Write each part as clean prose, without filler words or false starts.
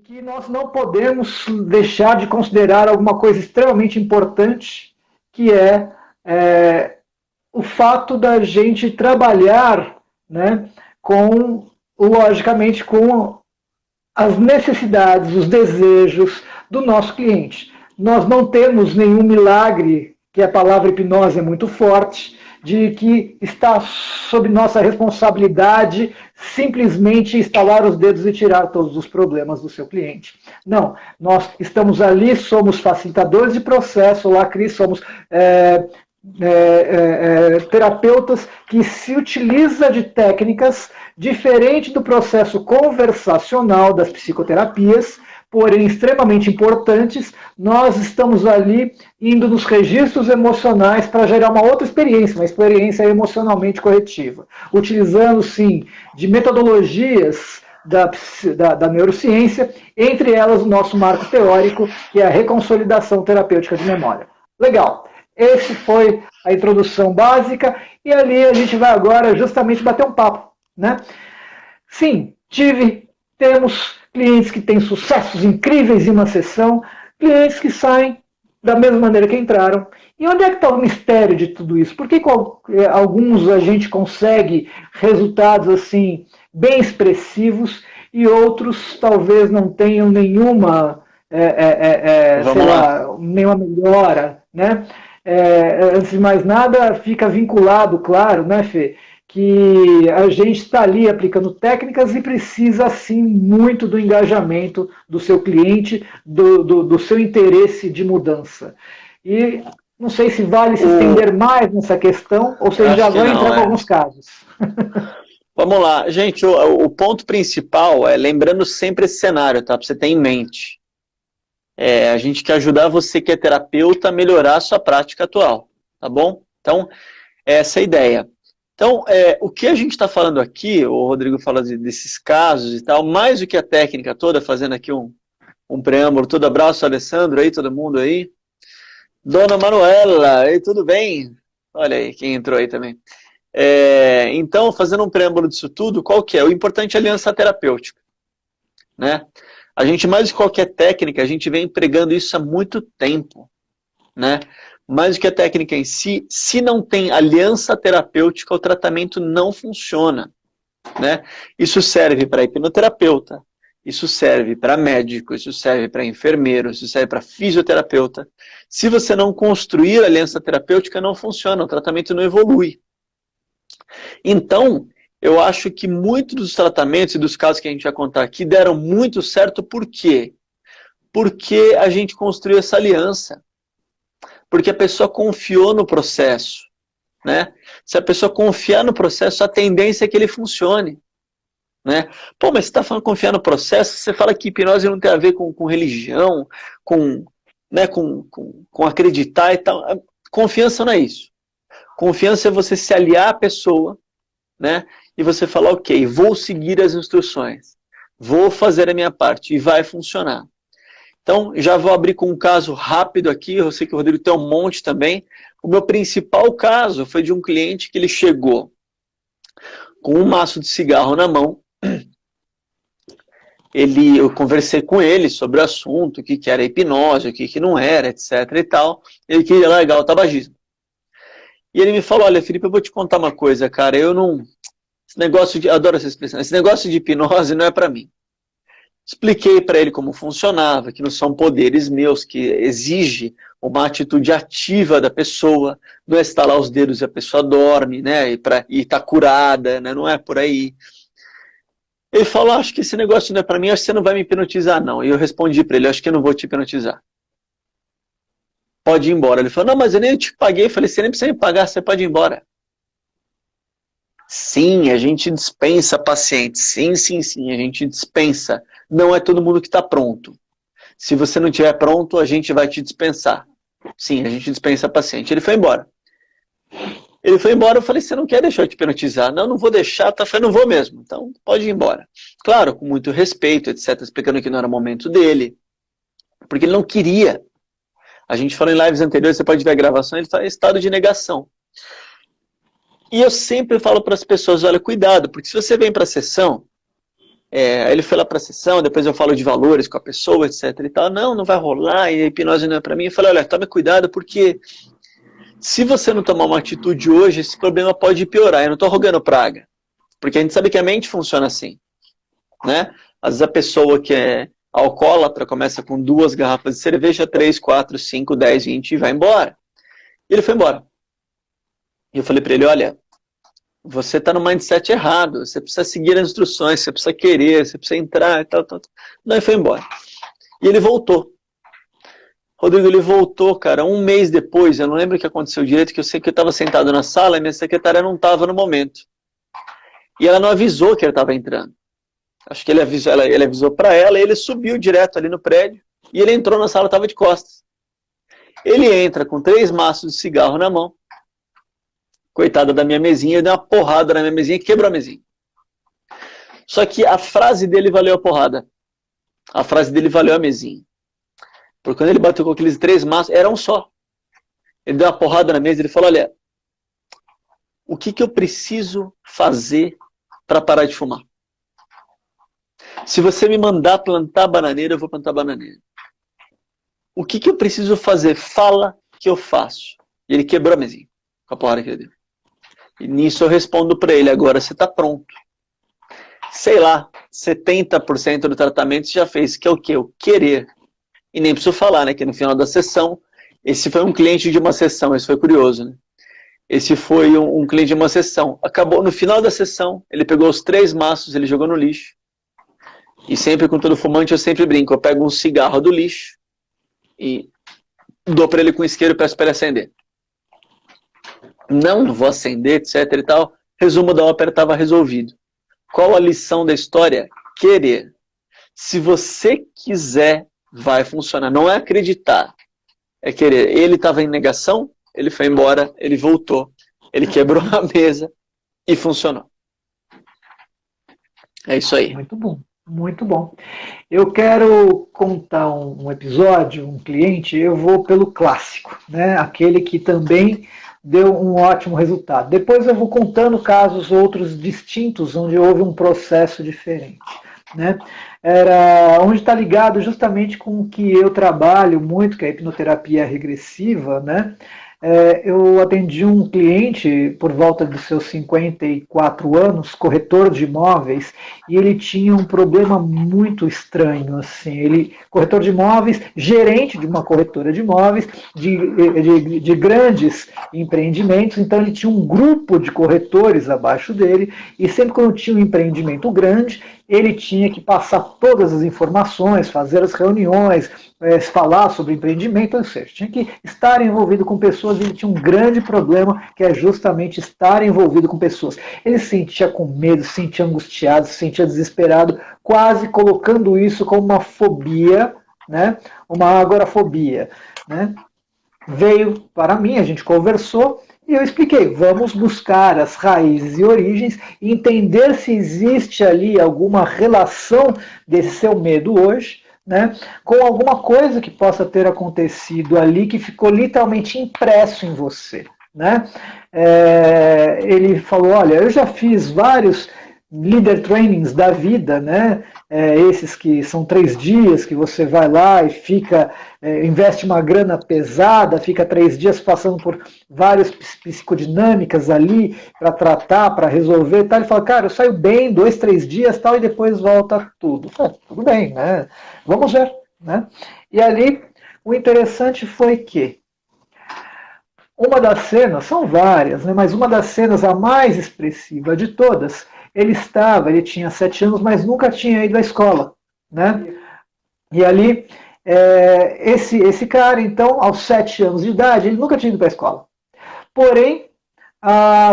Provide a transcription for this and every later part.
Que nós não podemos deixar de considerar alguma coisa extremamente importante, que é o fato da gente trabalhar, né, logicamente, com as necessidades, os desejos do nosso cliente. Nós não temos nenhum milagre, que a palavra hipnose é muito forte, de que está sob nossa responsabilidade simplesmente estalar os dedos e tirar todos os problemas do seu cliente. Não, nós estamos ali, somos facilitadores de processo, lá, Cris, somos terapeutas que se utiliza de técnicas diferente do processo conversacional das psicoterapias, porém extremamente importantes. Nós estamos ali indo nos registros emocionais para gerar uma outra experiência, uma experiência emocionalmente corretiva, utilizando, sim, de metodologias da neurociência, entre elas o nosso marco teórico, que é a reconsolidação terapêutica de memória. Legal. Esse foi a introdução básica, e ali a gente vai agora justamente bater um papo, né? Sim, temos clientes que têm sucessos incríveis em uma sessão, clientes que saem da mesma maneira que entraram. E onde é que está o mistério de tudo isso? Por que alguns a gente consegue resultados assim bem expressivos e outros talvez não tenham nenhuma, nenhuma melhora, né? Antes de mais nada, fica vinculado, claro, né, Fê, que a gente está ali aplicando técnicas e precisa, sim, muito do engajamento do seu cliente, do seu interesse de mudança. E não sei se vale se estender mais nessa questão, ou se já vai entrar com alguns casos. Vamos lá. Gente, o ponto principal é, lembrando sempre esse cenário, tá? Para você ter em mente. A gente quer ajudar você que é terapeuta a melhorar a sua prática atual, tá bom? Então, essa é a ideia. Então, o que a gente está falando aqui, o Rodrigo fala desses casos e tal, mais do que a técnica toda, fazendo aqui um preâmbulo, todo abraço, Alessandro aí, todo mundo aí. Dona Manuela, e tudo bem? Olha aí, quem entrou aí também. Então, fazendo um preâmbulo disso tudo, qual que é? O importante é a aliança terapêutica, né? A gente, mais do que qualquer técnica, a gente vem empregando isso há muito tempo, né? Mais do que a técnica em si, se não tem aliança terapêutica, o tratamento não funciona, né? Isso serve para hipnoterapeuta, isso serve para médico, isso serve para enfermeiro, isso serve para fisioterapeuta. Se você não construir aliança terapêutica, não funciona, o tratamento não evolui. Então, eu acho que muitos dos tratamentos e dos casos que a gente vai contar aqui deram muito certo. Por quê? Porque a gente construiu essa aliança. Porque a pessoa confiou no processo, né? Se a pessoa confiar no processo, a tendência é que ele funcione, né? Pô, mas você está falando confiar no processo, você fala que hipnose não tem a ver com religião, né, com acreditar e tal. Confiança não é isso. Confiança é você se aliar à pessoa, né? E você falar, ok, vou seguir as instruções, vou fazer a minha parte e vai funcionar. Então, já vou abrir com um caso rápido aqui, eu sei que o Rodrigo tem um monte também. O meu principal caso foi de um cliente que ele chegou com um maço de cigarro na mão. Eu conversei com ele sobre o assunto, o que era hipnose, o que não era, etc. e tal. Ele queria largar o tabagismo. E ele me falou, olha, Felipe, eu vou te contar uma coisa, cara, adoro essa expressão, esse negócio de hipnose não é para mim. Expliquei para ele como funcionava, que não são poderes meus, que exige uma atitude ativa da pessoa, não é estalar os dedos e a pessoa dorme, né, e tá curada, né, não é por aí. Ele falou, acho que esse negócio não é para mim, acho que você não vai me hipnotizar não. E eu respondi para ele, acho que eu não vou te hipnotizar. Pode ir embora. Ele falou, não, mas eu nem te paguei. Eu falei, você nem precisa me pagar, você pode ir embora. Sim, a gente dispensa pacientes. Sim, a gente dispensa. Não é todo mundo que está pronto. Se você não estiver pronto, a gente vai te dispensar. Sim, a gente dispensa paciente. Ele foi embora. Eu falei, você não quer deixar eu te hipnotizar? Não vou deixar. Tá, eu falei, não vou mesmo. Então, pode ir embora. Claro, com muito respeito, etc. Explicando que não era o momento dele. Porque ele não queria. A gente falou em lives anteriores, você pode ver a gravação, ele está em estado de negação. E eu sempre falo para as pessoas, olha, cuidado, porque se você vem para a sessão Aí ele foi lá para a sessão, depois eu falo de valores com a pessoa, etc. e tal. Não, não vai rolar, e a hipnose não é para mim. Eu falei, olha, tome cuidado, porque se você não tomar uma atitude hoje, esse problema pode piorar. Eu não estou rogando praga, porque a gente sabe que a mente funciona assim, né? Às vezes a pessoa que é alcoólatra começa com 2 garrafas de cerveja, 3, 4, 5, 10, 20 e vai embora. E ele foi embora. E eu falei para ele, olha, você está no mindset errado, você precisa seguir as instruções, você precisa querer, você precisa entrar e tal, tal, tal. Não, ele foi embora. E ele voltou. Rodrigo, ele voltou, cara, 1 mês depois, eu não lembro o que aconteceu direito, que eu sei que eu estava sentado na sala e minha secretária não estava no momento. E ela não avisou que ele estava entrando. Acho que ele avisou para ela, e ele subiu direto ali no prédio, e ele entrou na sala, estava de costas. Ele entra com 3 maços de cigarro na mão, coitada da minha mesinha, ele deu uma porrada na minha mesinha e quebrou a mesinha. Só que a frase dele valeu a porrada. A frase dele valeu a mesinha. Porque quando ele bateu com aqueles 3 maços, era um só. Ele deu uma porrada na mesa e ele falou, olha, o que eu preciso fazer para parar de fumar? Se você me mandar plantar bananeira, eu vou plantar bananeira. O que eu preciso fazer? Fala que eu faço. E ele quebrou a mesinha com a porrada que ele deu. E nisso eu respondo para ele, agora você está pronto. Sei lá, 70% do tratamento você já fez, que é o quê? O querer. E nem preciso falar, né, que no final da sessão, esse foi um cliente de uma sessão, isso foi curioso, né? Esse foi um cliente de uma sessão. Acabou, no final da sessão, ele pegou os 3 maços, ele jogou no lixo. E sempre com todo fumante eu sempre brinco, eu pego um cigarro do lixo e dou para ele com isqueiro e peço para ele acender. Não vou acender, etc e tal. Resumo da ópera, estava resolvido. Qual a lição da história? Querer. Se você quiser, vai funcionar. Não é acreditar, é querer. Ele estava em negação, ele foi embora, ele voltou, ele quebrou a mesa e funcionou. É isso aí. Muito bom. Muito bom. Eu quero contar um episódio, um cliente, eu vou pelo clássico, né? Aquele que também deu um ótimo resultado. Depois eu vou contando casos outros distintos, onde houve um processo diferente, né? Onde está ligado justamente com o que eu trabalho muito, que é a hipnoterapia regressiva, né? Eu atendi um cliente por volta dos seus 54 anos, corretor de imóveis, e ele tinha um problema muito estranho, assim, corretor de imóveis, gerente de uma corretora de imóveis, de grandes empreendimentos, então ele tinha um grupo de corretores abaixo dele, e sempre quando tinha um empreendimento grande, ele tinha que passar todas as informações, fazer as reuniões, falar sobre empreendimento, ou seja, tinha que estar envolvido com pessoas, e ele tinha um grande problema, que é justamente estar envolvido com pessoas. Ele se sentia com medo, se sentia angustiado, se sentia desesperado, quase colocando isso como uma fobia, né? Uma agorafobia, né? Veio para mim, a gente conversou, e eu expliquei, vamos buscar as raízes e origens e entender se existe ali alguma relação desse seu medo hoje, né, com alguma coisa que possa ter acontecido ali que ficou literalmente impresso em você, né? Ele falou, olha, eu já fiz vários leader trainings da vida, né? Esses que são 3 dias, que você vai lá e fica, investe uma grana pesada, fica 3 dias passando por várias psicodinâmicas ali para tratar, para resolver, tal. Ele fala, cara, eu saio bem 2, 3 dias, tal, e depois volta tudo. Tudo bem, né? Vamos ver, né? E ali o interessante foi que uma das cenas, são várias, né? Mas uma das cenas, a mais expressiva de todas, ele tinha 7 anos, mas nunca tinha ido à escola, né? E ali, esse cara, então, aos 7 anos de idade, ele nunca tinha ido para a escola. Porém,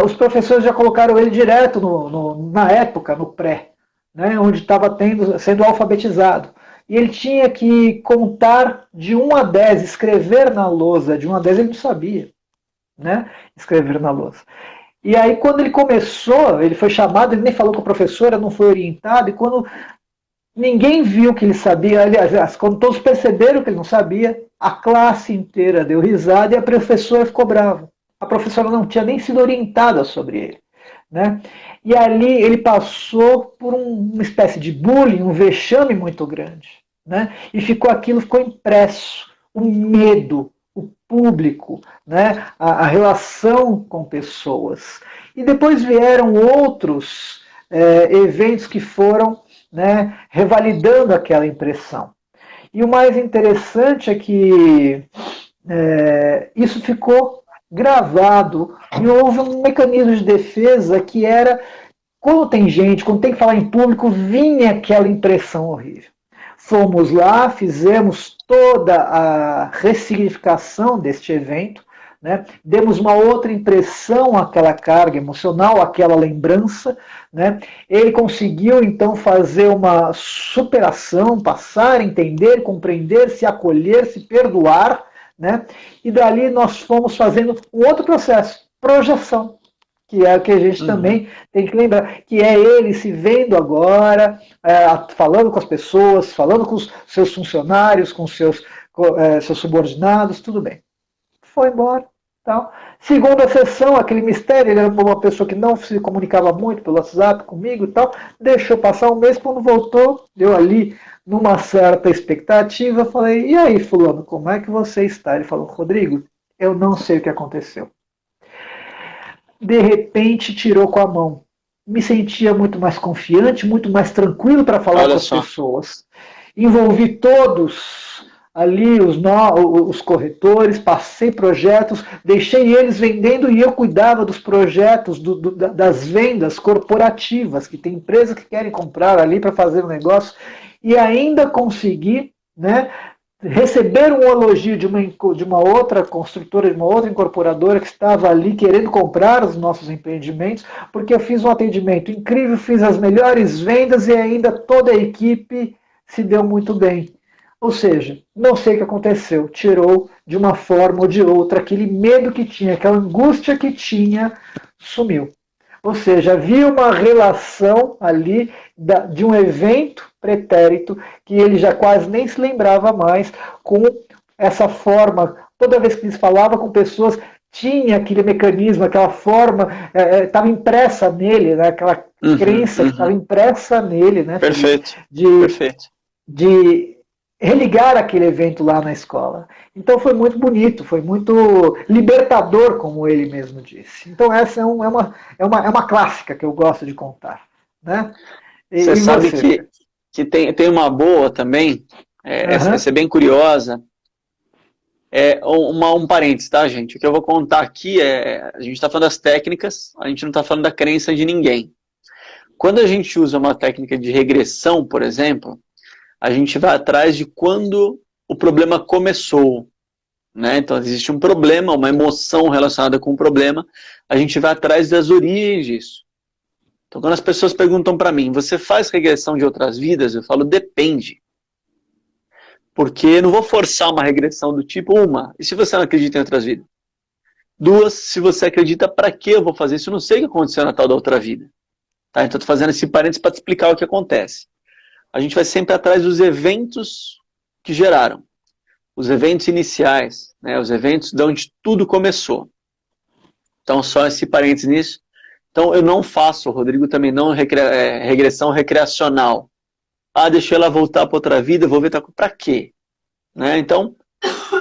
os professores já colocaram ele direto, na época, no pré, né? Onde estava sendo alfabetizado. E ele tinha que contar de 1 a 10, escrever na lousa, de 1 a 10 ele não sabia, né? Escrever na lousa. E aí, quando ele começou, ele foi chamado, ele nem falou com a professora, não foi orientado, e quando ninguém viu que ele sabia, aliás, quando todos perceberam que ele não sabia, a classe inteira deu risada e a professora ficou brava. A professora não tinha nem sido orientada sobre ele, né? E ali ele passou por uma espécie de bullying, um vexame muito grande, né? E ficou impresso, o medo, o público, né? A relação com pessoas. E depois vieram outros eventos que foram, né, revalidando aquela impressão. E o mais interessante é que isso ficou gravado e houve um mecanismo de defesa que era, quando tem gente, quando tem que falar em público, vinha aquela impressão horrível. Fomos lá, fizemos toda a ressignificação deste evento, né? Demos uma outra impressão àquela carga emocional, àquela lembrança, né? Ele conseguiu então fazer uma superação, passar, entender, compreender, se acolher, se perdoar, né? E dali nós fomos fazendo um outro processo, projeção, que é o que a gente também tem que lembrar, que é ele se vendo agora, falando com as pessoas, falando com os seus funcionários, com seus subordinados, tudo bem. Foi embora. Então, segunda sessão, aquele mistério, ele era uma pessoa que não se comunicava muito pelo WhatsApp comigo e tal, deixou passar um mês, quando voltou, deu ali numa certa expectativa, falei, e aí, fulano, como é que você está? Ele falou, Rodrigo, eu não sei o que aconteceu. De repente, tirou com a mão. Me sentia muito mais confiante, muito mais tranquilo para falar com as pessoas. Envolvi todos ali, os corretores, passei projetos, deixei eles vendendo e eu cuidava dos projetos, das vendas corporativas, que tem empresas que querem comprar ali para fazer um negócio, e ainda consegui, né, receber um elogio de uma outra construtora, de uma outra incorporadora que estava ali querendo comprar os nossos empreendimentos, porque eu fiz um atendimento incrível, fiz as melhores vendas e ainda toda a equipe se deu muito bem. Ou seja, não sei o que aconteceu, tirou de uma forma ou de outra, aquele medo que tinha, aquela angústia que tinha, sumiu. Ou seja, havia uma relação ali de um evento pretérito que ele já quase nem se lembrava mais, com essa forma, toda vez que ele falava com pessoas, tinha aquele mecanismo, aquela forma, estava impressa nele, né, aquela crença que estava impressa nele, né, perfeito. De religar aquele evento lá na escola. Então foi muito bonito, foi muito libertador, como ele mesmo disse. Então essa é uma clássica que eu gosto de contar. Né? Você sabe que tem uma boa também, essa é bem curiosa, um parênteses, tá, gente? O que eu vou contar aqui a gente está falando das técnicas, a gente não está falando da crença de ninguém. Quando a gente usa uma técnica de regressão, por exemplo, a gente vai atrás de quando o problema começou. Né? Então, existe um problema, uma emoção relacionada com o problema, a gente vai atrás das origens disso. Então, quando as pessoas perguntam para mim, você faz regressão de outras vidas? Eu falo, depende. Porque eu não vou forçar uma regressão do tipo, uma, e se você não acredita em outras vidas? Duas, se você acredita, para que eu vou fazer isso? Eu não sei o que aconteceu na tal da outra vida. Tá? Então, estou fazendo esse parênteses para te explicar o que acontece. A gente vai sempre atrás dos eventos que geraram. Os eventos iniciais, né, os eventos de onde tudo começou. Então, só esse parênteses nisso. Então, eu não faço, o Rodrigo também não, regressão recreacional. Deixa ela voltar para outra vida, vou ver para quê? Né? Então,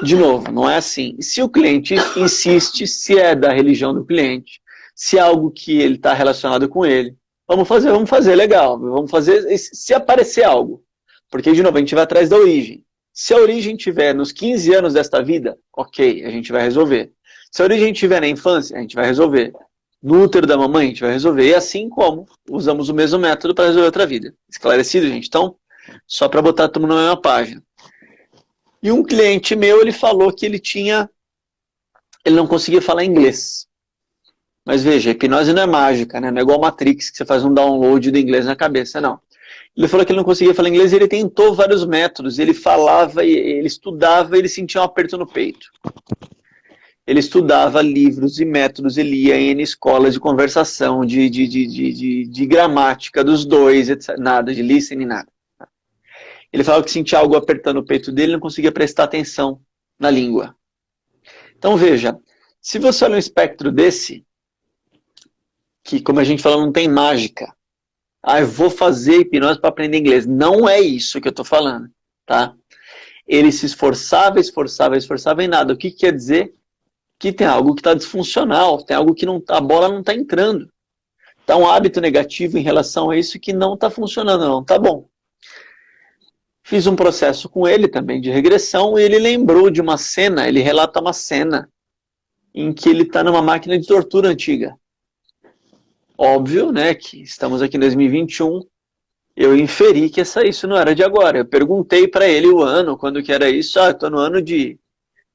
de novo, não é assim. Se o cliente insiste, se é da religião do cliente, se é algo que ele está relacionado com ele, vamos fazer, legal. Vamos fazer, se aparecer algo. Porque, de novo, a gente vai atrás da origem. Se a origem estiver nos 15 anos desta vida, ok, a gente vai resolver. Se a origem estiver na infância, a gente vai resolver. No útero da mamãe, a gente vai resolver. E assim como usamos o mesmo método para resolver outra vida. Esclarecido, gente? Então, só para botar todo mundo na mesma página. E um cliente meu, ele falou que ele não conseguia falar inglês. Mas veja, a hipnose não é mágica, né? Não é igual Matrix, que você faz um download do inglês na cabeça, não. Ele falou que ele não conseguia falar inglês e ele tentou vários métodos. Ele falava, ele estudava e ele sentia um aperto no peito. Ele estudava livros e métodos, ele ia em escolas de conversação, de gramática dos dois, etc. Nada, de listening, nada. Ele falava que sentia algo apertando o peito dele e não conseguia prestar atenção na língua. Então veja, se você olha um espectro desse, que, como a gente falou, não tem mágica. Ah, eu vou fazer hipnose para aprender inglês. Não é isso que eu estou falando, tá? Ele se esforçava, esforçava, esforçava em nada. O que quer dizer? Que tem algo que está disfuncional, tem algo que não, a bola não está entrando. Está um hábito negativo em relação a isso que não está funcionando, não está bom. Fiz um processo com ele também de regressão e ele lembrou de uma cena, ele relata uma cena em que ele está numa máquina de tortura antiga. Óbvio, né, que estamos aqui em 2021, eu inferi que isso não era de agora. Eu perguntei para ele o ano, quando que era isso. Ah, eu estou no ano de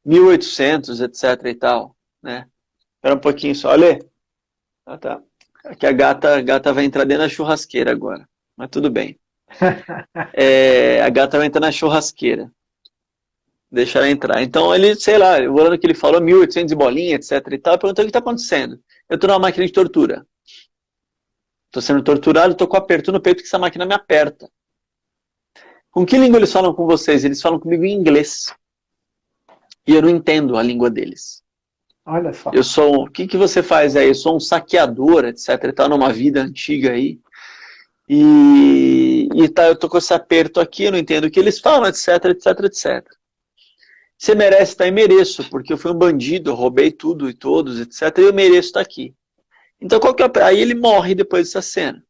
1800, etc e tal, né? Espera um pouquinho só, olha. Ah, tá. Aqui a gata vai entrar dentro da churrasqueira agora, mas tudo bem. A gata vai entrar na churrasqueira. Deixa ela entrar. Então ele, sei lá, o ano que ele falou, 1800 e bolinha, etc e tal, perguntou o que está acontecendo. Eu estou numa máquina de tortura. Estou sendo torturado, estou com aperto no peito que essa máquina me aperta. Com que língua eles falam com vocês? Eles falam comigo em inglês. E eu não entendo a língua deles. Olha só. Eu sou, o que você faz aí? Eu sou um saqueador, etc e tal, numa vida antiga aí. E tá, eu tô com esse aperto aqui, eu não entendo o que eles falam, etc, etc, etc. Você merece estar, e mereço, porque eu fui um bandido, eu roubei tudo e todos, etc, e eu mereço estar aqui. Então, qual que é aí ele morre depois dessa cena.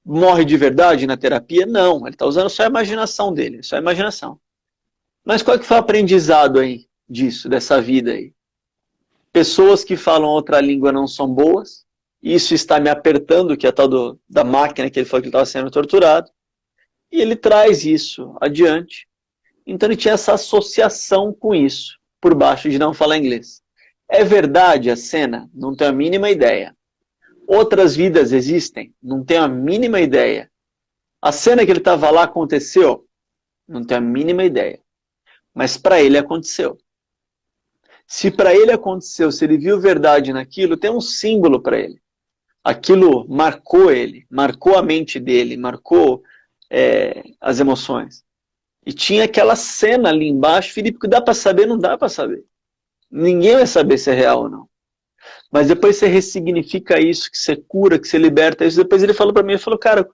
Morre de verdade na terapia? Não, ele está usando só a imaginação dele, só a imaginação. Mas qual que foi o aprendizado aí disso, dessa vida aí? Pessoas que falam outra língua não são boas, isso está me apertando, que é a tal da máquina que ele falou que ele estava sendo torturado, e ele traz isso adiante. Então ele tinha essa associação com isso, por baixo de não falar inglês. É verdade a cena? Não tenho a mínima ideia. Outras vidas existem? Não tenho a mínima ideia. A cena que ele estava lá aconteceu? Não tenho a mínima ideia. Mas para ele aconteceu. Se para ele aconteceu, se ele viu verdade naquilo, tem um símbolo para ele. Aquilo marcou ele, marcou a mente dele, marcou as emoções. E tinha aquela cena ali embaixo, Felipe, que dá para saber? Não dá para saber. Ninguém vai saber se é real ou não. Mas depois você ressignifica isso, que você cura, que você liberta isso. Depois ele falou para mim, ele falou, cara,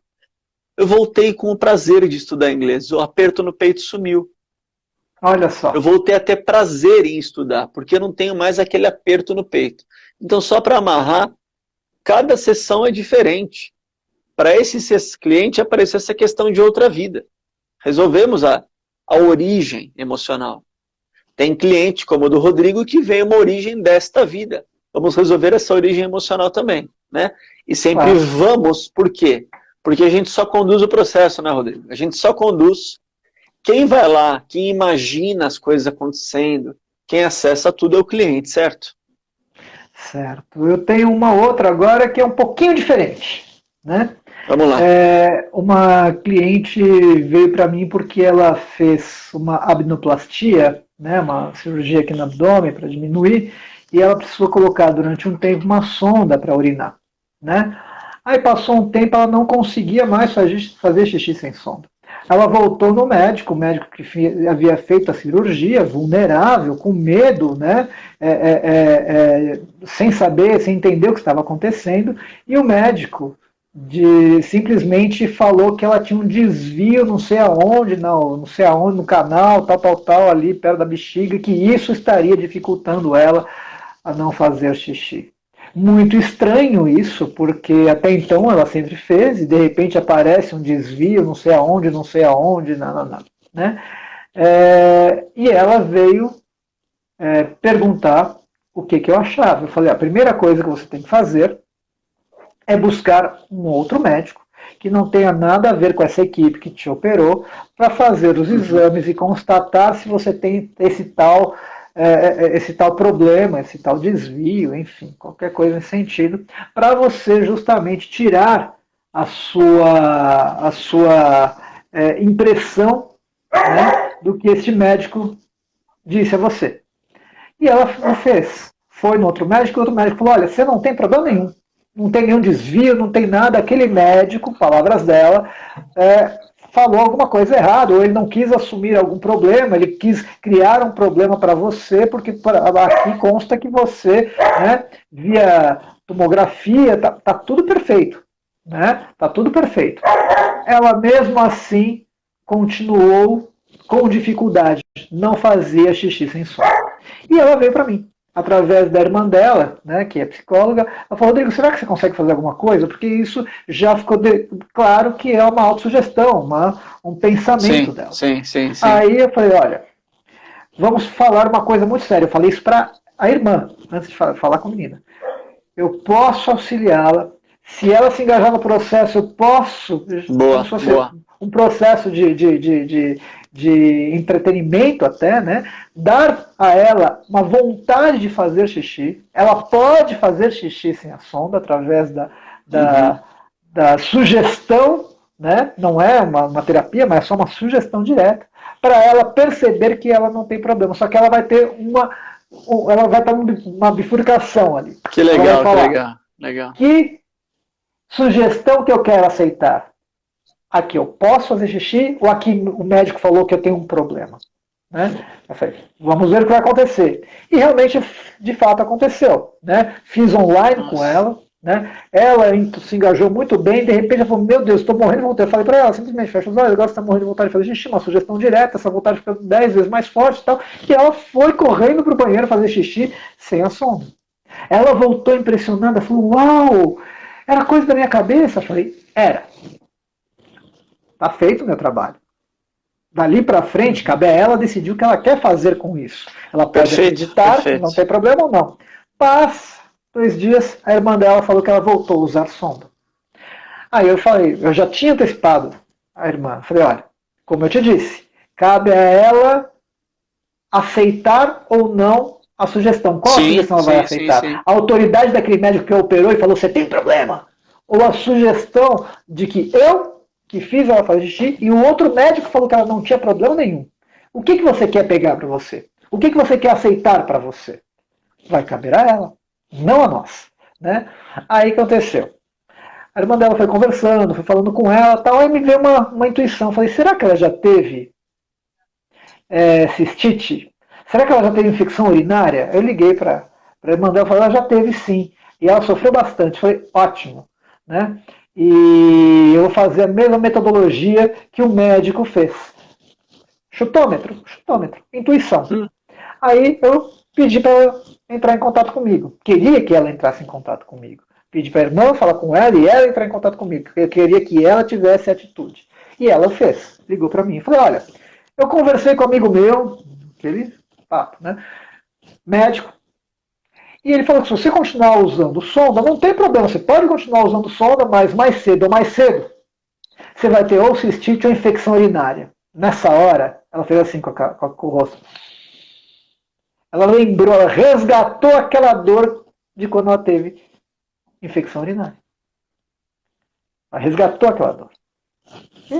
eu voltei com o prazer de estudar inglês. O aperto no peito sumiu. Olha só. Eu voltei a ter prazer em estudar, porque eu não tenho mais aquele aperto no peito. Então, só para amarrar, cada sessão é diferente. Para esse cliente apareceu essa questão de outra vida. Resolvemos a origem emocional. Tem cliente, como o do Rodrigo, que veio uma origem desta vida. Vamos resolver essa origem emocional também, né? E sempre vamos, por quê? Porque a gente só conduz o processo, né, Rodrigo? A gente só conduz. Quem vai lá, quem imagina as coisas acontecendo, quem acessa tudo é o cliente, certo? Certo. Eu tenho uma outra agora que é um pouquinho diferente, né? Vamos lá. Uma cliente veio para mim porque ela fez uma abdominoplastia, né, uma cirurgia aqui no abdômen para diminuir, e ela precisou colocar durante um tempo uma sonda para urinar, né? Aí passou um tempo, ela não conseguia mais fazer xixi sem sonda. Ela voltou no médico, o médico que havia feito a cirurgia, vulnerável, com medo, né? Sem saber, sem entender o que estava acontecendo, e o médico simplesmente falou que ela tinha um desvio, não sei aonde, no canal, tal, ali perto da bexiga, que isso estaria dificultando ela a não fazer xixi. Muito estranho isso, porque até então ela sempre fez, e de repente aparece um desvio, não sei aonde, nada, né? E ela veio perguntar o que eu achava. Eu falei, a primeira coisa que você tem que fazer é buscar um outro médico que não tenha nada a ver com essa equipe que te operou, para fazer os exames e constatar se você tem esse tal problema, esse tal desvio, enfim, qualquer coisa nesse sentido, para você justamente tirar a sua impressão, né, do que este médico disse a você. E ela fez. Foi no outro médico, e o outro médico falou, olha, você não tem problema nenhum. Não tem nenhum desvio, não tem nada. Aquele médico, palavras dela, falou alguma coisa errada, ou ele não quis assumir algum problema, ele quis criar um problema para você, porque aqui consta que você, né, via tomografia, tá tudo perfeito, né? Tá tudo perfeito. Ela mesmo assim continuou com dificuldade, não fazia xixi sem som. E ela veio para mim, através da irmã dela, né, que é psicóloga. Ela falou: Rodrigo, será que você consegue fazer alguma coisa? Porque isso já ficou claro que é uma autossugestão, um pensamento dela. Sim. Aí eu falei: olha, vamos falar uma coisa muito séria. Eu falei isso para a irmã, antes de falar com a menina. Eu posso auxiliá-la. Se ela se engajar no processo, eu posso. Boa. Um processo de entretenimento até, né? Dar a ela uma vontade de fazer xixi. Ela pode fazer xixi sem a sonda, através da sugestão, né? Não é uma terapia, mas é só uma sugestão direta, para ela perceber que ela não tem problema. Só que ela vai ter ela vai estar numa bifurcação ali. Que legal, legal. Que sugestão que eu quero aceitar? Aqui eu posso fazer xixi ou aqui o médico falou que eu tenho um problema? Né? Eu falei, vamos ver o que vai acontecer. E realmente, de fato, aconteceu. Né? Fiz online com ela. Né? Ela se engajou muito bem. De repente ela falou: meu Deus, estou morrendo de vontade. Eu falei para ela: simplesmente fecha os olhos, agora você está morrendo de vontade de fazer xixi. Uma sugestão direta, essa vontade fica 10 vezes mais forte e tal. E ela foi correndo para o banheiro fazer xixi sem a sonda. Ela voltou impressionada, falou: uau, era coisa da minha cabeça? Eu falei: era. Está feito o meu trabalho. Dali para frente, cabe a ela decidir o que ela quer fazer com isso. Ela pode acreditar, não tem problema ou não. Passa 2 dias, a irmã dela falou que ela voltou a usar sonda. Aí eu falei, eu já tinha antecipado a irmã. Falei: olha, como eu te disse, cabe a ela aceitar ou não a sugestão. Qual a sugestão ela vai aceitar? A autoridade daquele médico que operou e falou: você tem problema? Ou a sugestão de que eu que fiz ela fazer xixi e o outro médico falou que ela não tinha problema nenhum? O que você quer pegar para você? O que você quer aceitar para você? Vai caber a ela, não a nós. Né? Aí o que aconteceu? A irmã dela foi conversando, foi falando com ela, tal, aí me veio uma intuição. Falei: será que ela já teve cistite? Será que ela já teve infecção urinária? Eu liguei para a irmã dela e falei: ela já teve sim. E ela sofreu bastante. Falei: ótimo. Né? E eu vou fazer a mesma metodologia que o médico fez. Chutômetro, intuição. Aí eu pedi para ela entrar em contato comigo. Queria que ela entrasse em contato comigo. Pedi para a irmã falar com ela e ela entrar em contato comigo. Porque eu queria que ela tivesse atitude. E ela fez. Ligou para mim e falou: olha, eu conversei com um amigo meu, aquele papo, né? Médico. E ele falou que se você continuar usando sonda, não tem problema, você pode continuar usando sonda, mas mais cedo, você vai ter ou cistite ou infecção urinária. Nessa hora, ela fez assim com o rosto. Ela lembrou, ela resgatou aquela dor de quando ela teve infecção urinária. Ela resgatou aquela dor.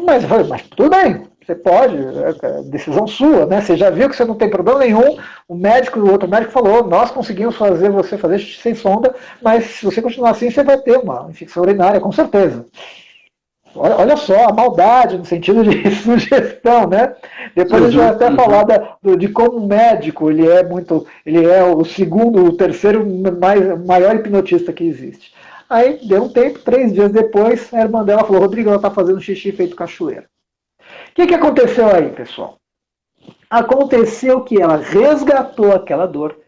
Mas eu falei: mas tudo bem, você pode, é decisão sua, né? Você já viu que você não tem problema nenhum. O outro médico falou: nós conseguimos fazer você fazer sem sonda, mas se você continuar assim, você vai ter uma infecção urinária, com certeza. Olha só a maldade no sentido de sugestão, né? Depois a gente vai até falar de como o médico ele é o terceiro maior hipnotista que existe. Aí deu um tempo, 3 dias depois, a irmã dela falou: Rodrigo, ela está fazendo xixi feito cachoeira. O que aconteceu aí, pessoal? Aconteceu que ela resgatou aquela dor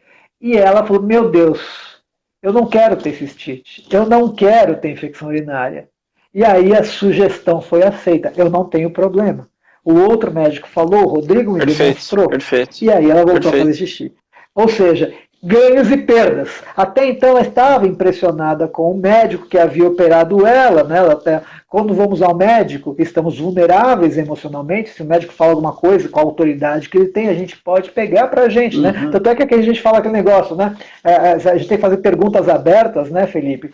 e ela falou: meu Deus, eu não quero ter cistite, eu não quero ter infecção urinária. E aí a sugestão foi aceita: eu não tenho problema. O outro médico falou, o Rodrigo me demonstrou. Perfeito. E aí ela voltou a fazer xixi. Ou seja, ganhos e perdas. Até então ela estava impressionada com o médico que havia operado ela, né? Quando vamos ao médico, estamos vulneráveis emocionalmente. Se o médico fala alguma coisa, com a autoridade que ele tem, a gente pode pegar pra gente, né? Tanto é que aqui a gente fala aquele negócio, né? A gente tem que fazer perguntas abertas, né, Felipe?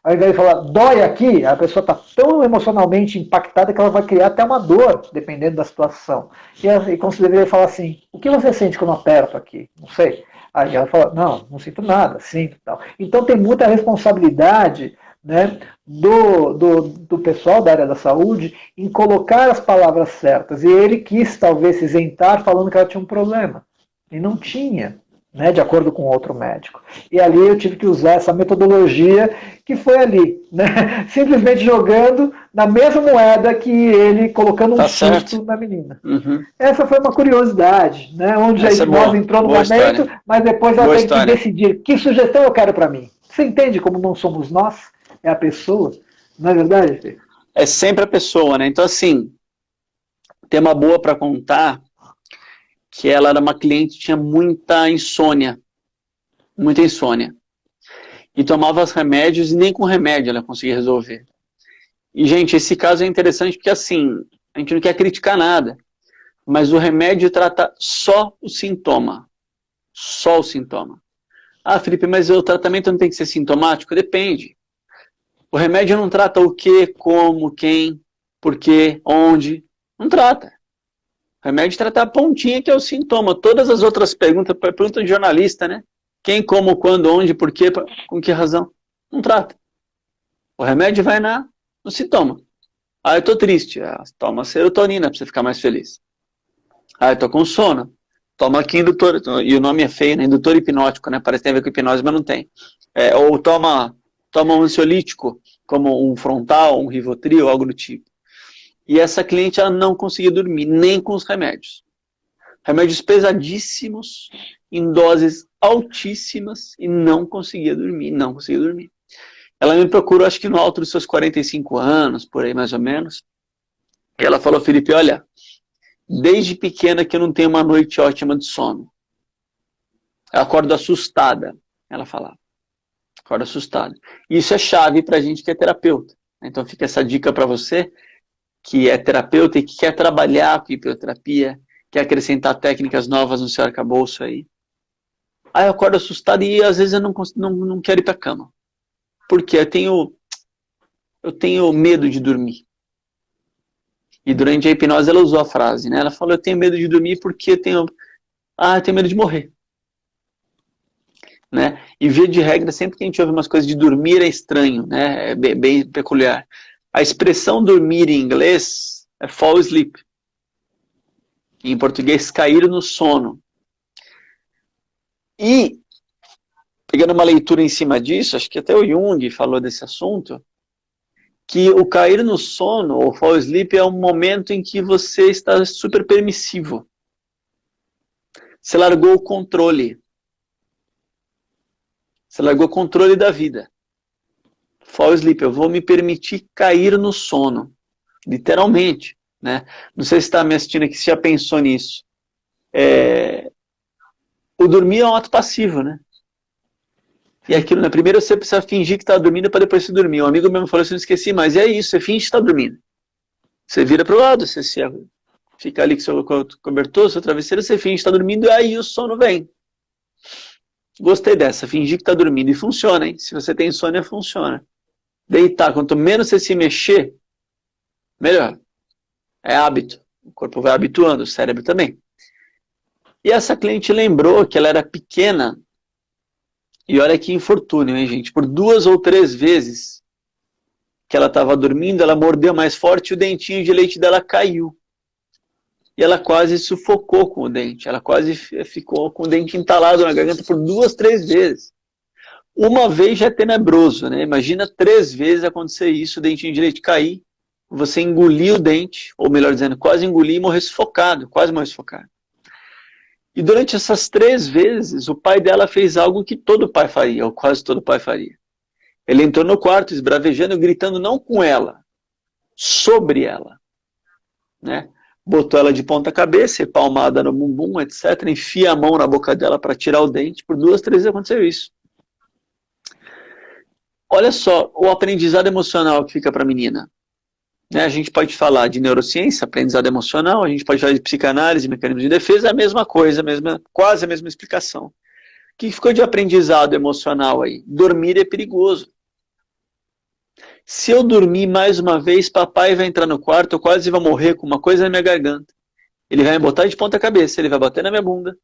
Ao invés de falar, dói aqui, a pessoa está tão emocionalmente impactada que ela vai criar até uma dor, dependendo da situação. E como você deveria falar assim: o que você sente quando eu aperto aqui? Não sei. Aí ela fala: não sinto nada, sinto tal. Então tem muita responsabilidade, né, do pessoal da área da saúde em colocar as palavras certas. E ele quis talvez se isentar falando que ela tinha um problema. E não tinha. né, de acordo com outro médico. E ali eu tive que usar essa metodologia que foi ali, né, simplesmente jogando na mesma moeda que ele, colocando um susto na menina. Uhum. Essa foi uma curiosidade, né, onde Essa a hipnose entrou no momento, história. mas depois ela Boa teve história. que decidir que sugestão eu quero para mim. Você entende como não somos nós? É a pessoa, não é verdade? É sempre a pessoa, né? Então, assim, tem uma boa para contar que ela era uma cliente que tinha muita insônia. Muita insônia. E tomava os remédios e nem com remédio ela conseguia resolver. E, gente, esse caso é interessante porque, assim, a gente não quer criticar nada, mas o remédio trata só o sintoma. Só o sintoma. Ah, Felipe, mas o tratamento não tem que ser sintomático? Depende. O remédio não trata o que, como, quem, por quê, onde. Não trata. O remédio trata a pontinha que é o sintoma. Todas as outras perguntas, pergunta de jornalista, né? Quem, como, quando, onde, por quê, com que razão. Não trata. O remédio vai no sintoma. Ah, eu tô triste. Ah, toma serotonina para você ficar mais feliz. Ah, eu tô com sono. Toma aqui indutor, e o nome é feio, né? Indutor hipnótico, né? Parece que tem a ver com hipnose, mas não tem. Ou toma um ansiolítico, como um Frontal, um Rivotril, algo do tipo. E essa cliente, ela não conseguia dormir, nem com os remédios. Remédios pesadíssimos, em doses altíssimas, e não conseguia dormir, não conseguia dormir. Ela me procurou, acho que no alto dos seus 45 anos, por aí mais ou menos. E ela falou, Felipe, olha, desde pequena que eu não tenho uma noite ótima de sono. Eu acordo assustada, ela falava. Acordo assustada. E isso é chave pra gente que é terapeuta. Então fica essa dica para você, que é terapeuta e que quer trabalhar com hipnoterapia, quer acrescentar técnicas novas no seu arcabouço aí. Aí eu acordo assustada e às vezes eu não quero ir pra cama. Porque eu tenho medo de dormir. E durante a hipnose ela usou a frase, né? Ela falou, eu tenho medo de dormir porque eu tenho medo de morrer. Né? E via de regra, sempre que a gente ouve umas coisas de dormir é estranho, né? É bem peculiar. A expressão dormir em inglês é fall asleep. Em português, cair no sono. E, pegando uma leitura em cima disso, acho que até o Jung falou desse assunto, que o cair no sono, ou fall asleep, é um momento em que você está super permissivo. Você largou o controle. Você largou o controle da vida. Fall asleep, eu vou me permitir cair no sono. Literalmente. Né? Não sei se está me assistindo aqui, se já pensou nisso. O dormir é um ato passivo, né? E aquilo, né? Primeiro você precisa fingir que está dormindo para depois se dormir. Um amigo meu falou assim, não esqueci, mas é isso, você finge que está dormindo. Você vira para o lado, você fica ali com seu cobertor, seu travesseiro, você finge que está dormindo e aí o sono vem. Gostei dessa, fingir que está dormindo. E funciona, hein? Se você tem insônia, funciona. Deitar, quanto menos você se mexer, melhor. É hábito. O corpo vai habituando, o cérebro também. E essa cliente lembrou que ela era pequena. E olha que infortúnio, hein, gente? Por 2 ou 3 vezes que ela estava dormindo, ela mordeu mais forte e o dentinho de leite dela caiu. E ela quase sufocou com o dente. Ela quase ficou com o dente entalado na garganta por 2, 3 vezes. Uma vez já é tenebroso, né? Imagina 3 vezes acontecer isso, o dentinho de leite cair, você engolir o dente, ou melhor dizendo, quase engolir e morrer sufocado, quase morrer sufocado. E durante essas 3 vezes, o pai dela fez algo que todo pai faria, ou quase todo pai faria. Ele entrou no quarto, esbravejando, gritando não com ela, sobre ela. Né? Botou ela de ponta cabeça, palmada no bumbum, etc. Enfia a mão na boca dela para tirar o dente. Por 2, 3 vezes aconteceu isso. Olha só, o aprendizado emocional que fica para a menina. Né? A gente pode falar de neurociência, aprendizado emocional, a gente pode falar de psicanálise, mecanismo de defesa, é a mesma coisa, quase a mesma explicação. O que ficou de aprendizado emocional aí? Dormir é perigoso. Se eu dormir mais uma vez, papai vai entrar no quarto, eu quase vou morrer com uma coisa na minha garganta. Ele vai me botar de ponta cabeça, ele vai bater na minha bunda,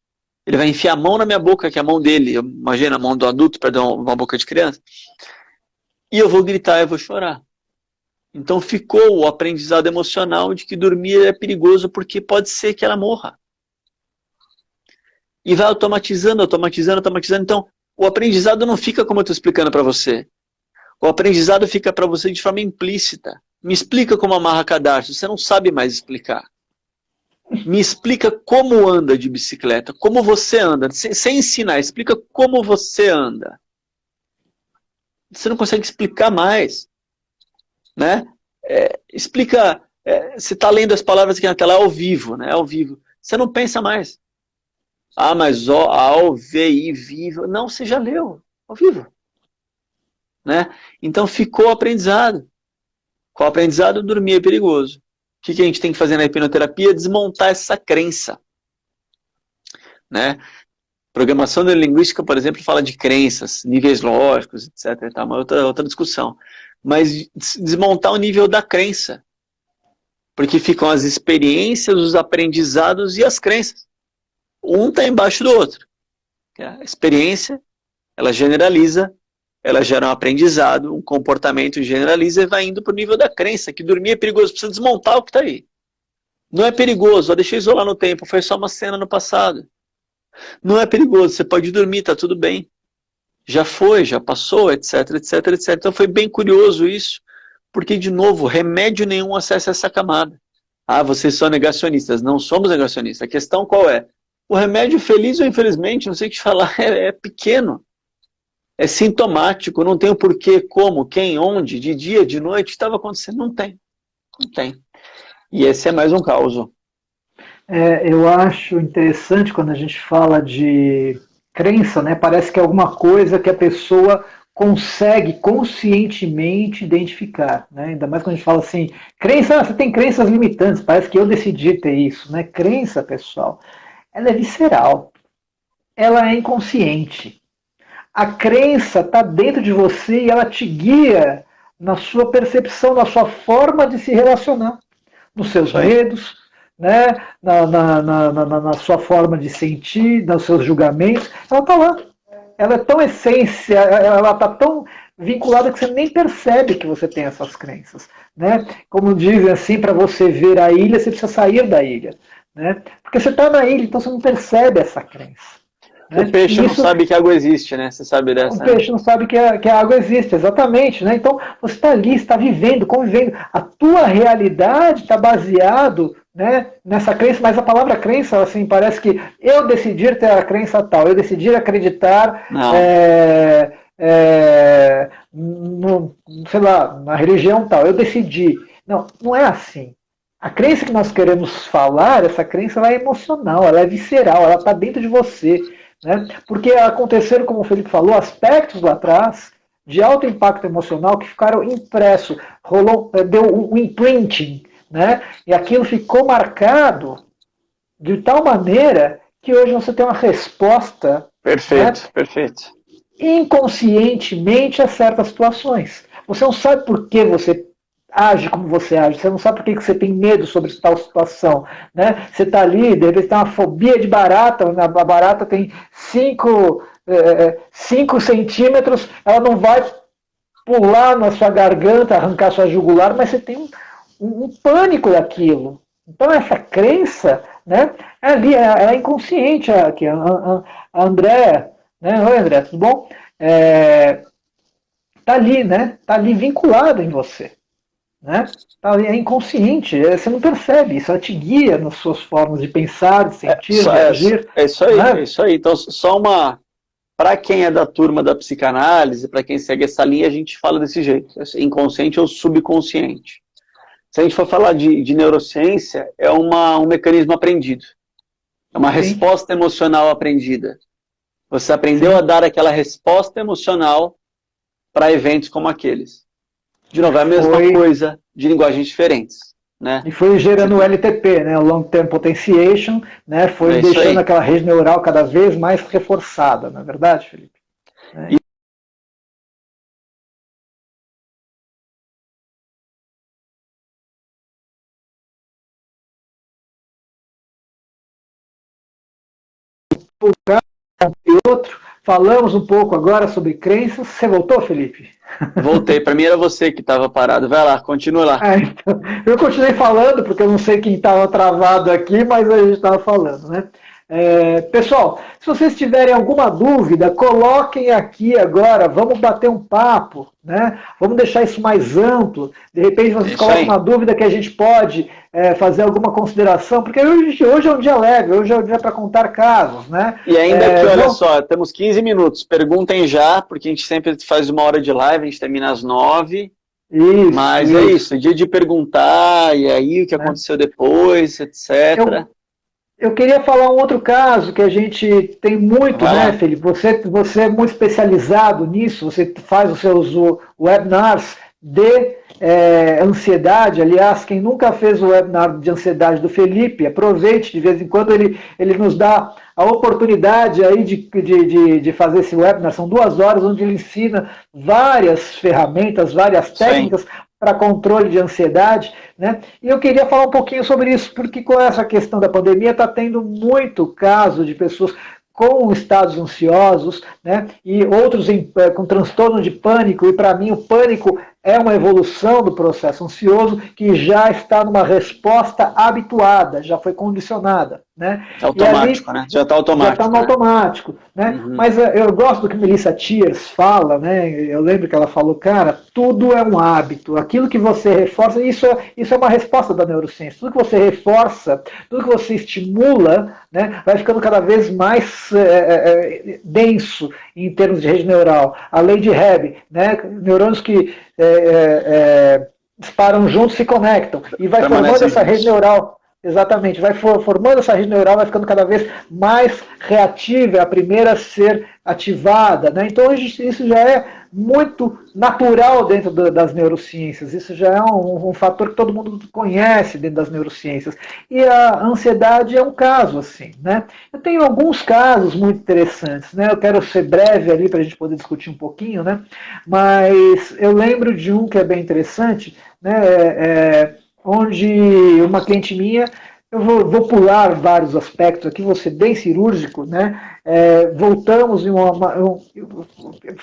ele vai enfiar a mão na minha boca, que é a mão dele, imagina a mão do adulto, perdão, uma boca de criança, e eu vou gritar, eu vou chorar. Então ficou o aprendizado emocional de que dormir é perigoso porque pode ser que ela morra. E vai automatizando, automatizando, automatizando. Então, o aprendizado não fica como eu estou explicando para você. O aprendizado fica para você de forma implícita. Me explica como amarra cadarço, você não sabe mais explicar. Me explica como anda de bicicleta, como você anda, sem ensinar, explica como você anda. Você não consegue explicar mais, né? Explica, você está lendo as palavras aqui na tela ao vivo, né? Ao vivo. Você não pensa mais. Ah, mas ao VI vivo. Não, você já leu ao vivo, né? Então ficou aprendizado. Com o aprendizado, dormir é perigoso. O que a gente tem que fazer na hipnoterapia? Desmontar essa crença, né? Programação neurolinguística, por exemplo, fala de crenças, níveis lógicos, etc. Tá? Uma outra discussão. Mas desmontar o nível da crença. Porque ficam as experiências, os aprendizados e as crenças. Um está embaixo do outro. A experiência, ela generaliza, ela gera um aprendizado, um comportamento generaliza e vai indo para o nível da crença, que dormir é perigoso, precisa desmontar o que está aí. Não é perigoso, ó, deixa eu isolar no tempo, foi só uma cena no passado. Não é perigoso, você pode dormir, está tudo bem. Já foi, já passou, etc, etc, etc. Então foi bem curioso isso, porque, de novo, remédio nenhum acessa essa camada. Ah, vocês são negacionistas. Não somos negacionistas. A questão qual é? O remédio, feliz ou infelizmente, não sei o que te falar, é pequeno. É sintomático, não tem o porquê, como, quem, onde, de dia, de noite, estava acontecendo. Não tem. Não tem. E esse é mais um caos. Eu acho interessante quando a gente fala de crença, né? Parece que é alguma coisa que a pessoa consegue conscientemente identificar, né? Ainda mais quando a gente fala assim, crença, você tem crenças limitantes, parece que eu decidi ter isso, né? Crença, pessoal, ela é visceral, ela é inconsciente. A crença está dentro de você e ela te guia na sua percepção, na sua forma de se relacionar, nos seus medos, né? na sua forma de sentir, nos seus julgamentos. Ela está lá. Ela é tão essência, ela está tão vinculada que você nem percebe que você tem essas crenças. Né? Como dizem assim, para você ver a ilha, você precisa sair da ilha. Né? Porque você está na ilha, então você não percebe essa crença. O peixe não sabe que água existe, né? Você sabe dessa, o peixe não sabe que a água existe, exatamente. Né? Então, você está ali, está vivendo, convivendo. A tua realidade está baseado, né, nessa crença, mas a palavra crença, assim, parece que eu decidir ter a crença tal, eu decidir acreditar sei lá, na religião tal, eu decidi. Não, não é assim. A crença que nós queremos falar, essa crença ela é emocional, ela é visceral, ela está dentro de você. Né? Porque aconteceram, como o Felipe falou, aspectos lá atrás de alto impacto emocional que ficaram impressos, deu um imprinting, né? E aquilo ficou marcado de tal maneira que hoje você tem uma resposta, perfeito, né, perfeito, inconscientemente a certas situações. Você não sabe por que você age como você age, você não sabe por que você tem medo sobre tal situação, né? Você está ali, de repente tem uma fobia de barata, a barata tem 5 centímetros, ela não vai pular na sua garganta, arrancar sua jugular, mas você tem um pânico daquilo. Então essa crença, né, ali, é inconsciente. Aqui, a Andréa, né? Oi, André, tudo bom? Tá ali, né? Tá ali vinculada em você. Né? É inconsciente, você não percebe isso, ela te guia nas suas formas de pensar, de sentir, de agir. É isso aí, né? é isso aí. Então, só uma. Para quem é da turma da psicanálise, para quem segue essa linha, a gente fala desse jeito: inconsciente ou subconsciente. Se a gente for falar de neurociência, é um mecanismo aprendido. É uma resposta emocional aprendida. Você aprendeu a dar aquela resposta emocional para eventos como aqueles. De novo, é a mesma coisa de linguagens diferentes. Né? E foi gerando o LTP, né? O Long Term Potentiation, né? Foi deixando aquela rede neural cada vez mais reforçada, não é verdade, Felipe? E outro, falamos um pouco agora sobre crenças. Você voltou, Felipe? Voltei, para mim era você que estava parado. Vai lá, continua lá. Então, eu continuei falando, porque eu não sei quem estava travado aqui, mas a gente estava falando, né? Pessoal, se vocês tiverem alguma dúvida, coloquem aqui agora, vamos bater um papo, né? Vamos deixar isso mais amplo. De repente vocês colocam uma dúvida que a gente pode fazer alguma consideração, porque hoje é um dia leve, hoje é um dia para contar casos, né? E ainda que, olha só, temos 15 minutos, perguntem já, porque a gente sempre faz 1 hora de live, a gente termina às 9. Mas é isso, dia de perguntar, e aí o que aconteceu depois, etc. Eu queria falar um outro caso que a gente tem muito, né, Felipe? Você é muito especializado nisso, você faz os seus webinars de ansiedade. Aliás, quem nunca fez o webinar de ansiedade do Felipe, aproveite, de vez em quando ele nos dá a oportunidade aí de fazer esse webinar. São 2 horas onde ele ensina várias ferramentas, várias técnicas para controle de ansiedade, né? E eu queria falar um pouquinho sobre isso, porque com essa questão da pandemia está tendo muito caso de pessoas com estados ansiosos, né? E outros com transtorno de pânico, e para mim o pânico é uma evolução do processo ansioso que já está numa resposta habituada, já foi condicionada, né? Automático, né? Já está automático. Já está no automático, né? Uhum. Mas eu gosto do que Melissa Tiers fala, né? Eu lembro que ela falou, cara, tudo é um hábito. Aquilo que você reforça, isso é uma resposta da neurociência. Tudo que você reforça, tudo que você estimula, né, vai ficando cada vez mais denso em termos de rede neural. A lei de Hebb, né? Neurônios que disparam juntos se conectam e vai formando essa rede neural. Exatamente, vai formando essa rede neural, vai ficando cada vez mais reativa, é a primeira a ser ativada, né? Então isso já é muito natural dentro das neurociências, isso já é um fator que todo mundo conhece dentro das neurociências. E a ansiedade é um caso assim, né? Eu tenho alguns casos muito interessantes, né? Eu quero ser breve ali para a gente poder discutir um pouquinho, né? Mas eu lembro de um que é bem interessante, né? Onde uma cliente minha, eu vou pular vários aspectos aqui, vou ser bem cirúrgico, né? Voltamos em eu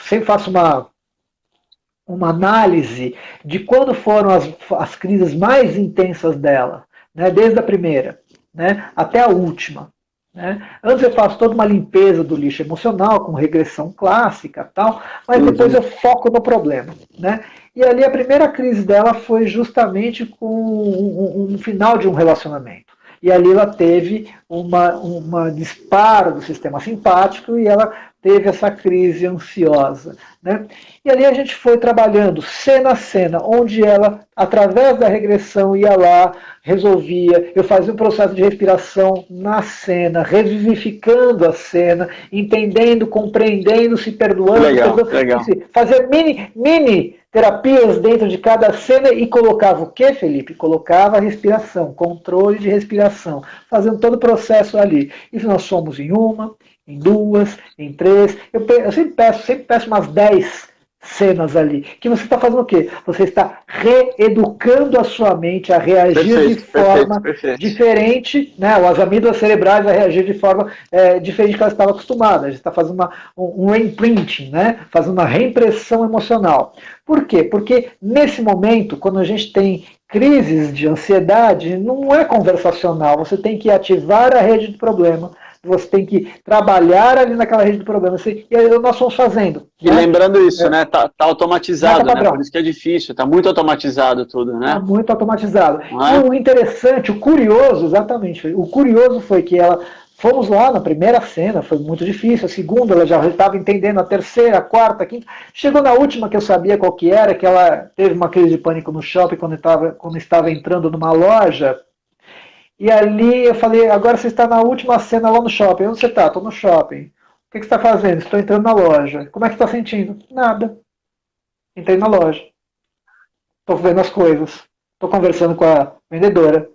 sempre faço uma análise de quando foram as crises mais intensas dela, né? Desde a primeira, né, até a última. Né? Antes eu faço toda uma limpeza do lixo emocional, com regressão clássica tal, mas depois eu foco no problema. Né? E ali a primeira crise dela foi justamente com um final de um relacionamento. E ali ela teve uma disparo do sistema simpático e ela teve essa crise ansiosa. Né? E ali a gente foi trabalhando cena a cena, onde ela, através da regressão, ia lá, resolvia, eu fazia um processo de respiração na cena, revivificando a cena, entendendo, compreendendo, se perdoando, legal. Fazer mini terapias dentro de cada cena e colocava o que, Felipe? Colocava a respiração, controle de respiração, fazendo todo o processo ali. E nós somos em 1, em 2, em 3. Eu sempre peço umas 10 cenas ali. Que você está fazendo o quê? Você está reeducando a sua mente a reagir de forma diferente, né? As amígdalas cerebrais vão reagir de forma diferente do que ela estava acostumada. A gente está fazendo um reimprinting, né? Fazendo uma reimpressão emocional. Por quê? Porque nesse momento, quando a gente tem crises de ansiedade, não é conversacional. Você tem que ativar a rede do problema. Você tem que trabalhar ali naquela rede do problema. E nós fomos fazendo. E né? Lembrando isso, né? Tá automatizado, né? Por isso que é difícil, tá muito automatizado tudo, né? Tá muito automatizado. E o interessante, o curioso, exatamente, o curioso foi que fomos lá na primeira cena, foi muito difícil, a segunda ela já estava entendendo, a terceira, a quarta, a quinta. Chegou na última que eu sabia qual que era, que ela teve uma crise de pânico no shopping quando estava entrando numa loja. E ali eu falei, agora você está na última cena lá no shopping. Onde você está? Estou no shopping. O que você está fazendo? Estou entrando na loja. Como é que você está sentindo? Nada. Entrei na loja. Estou vendo as coisas. Estou conversando com a vendedora.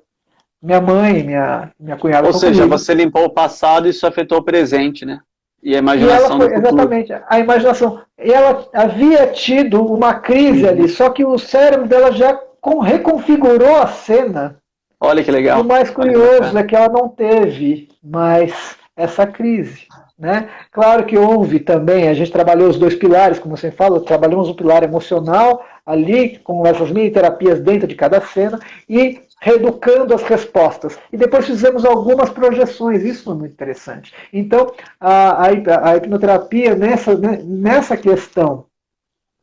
Minha mãe, minha cunhada. Ou seja, você limpou o passado e isso afetou o presente, né? E a imaginação do futuro. Exatamente, a imaginação. E ela havia tido uma crise ali, só que o cérebro dela já reconfigurou a cena. Olha que legal. O mais curioso é que ela não teve mais essa crise. Né? Claro que houve também, a gente trabalhou os 2 pilares, como você fala, trabalhamos o pilar emocional, ali, com essas mini terapias dentro de cada cena, e reeducando as respostas. E depois fizemos algumas projeções, isso foi muito interessante. Então, a hipnoterapia, nessa questão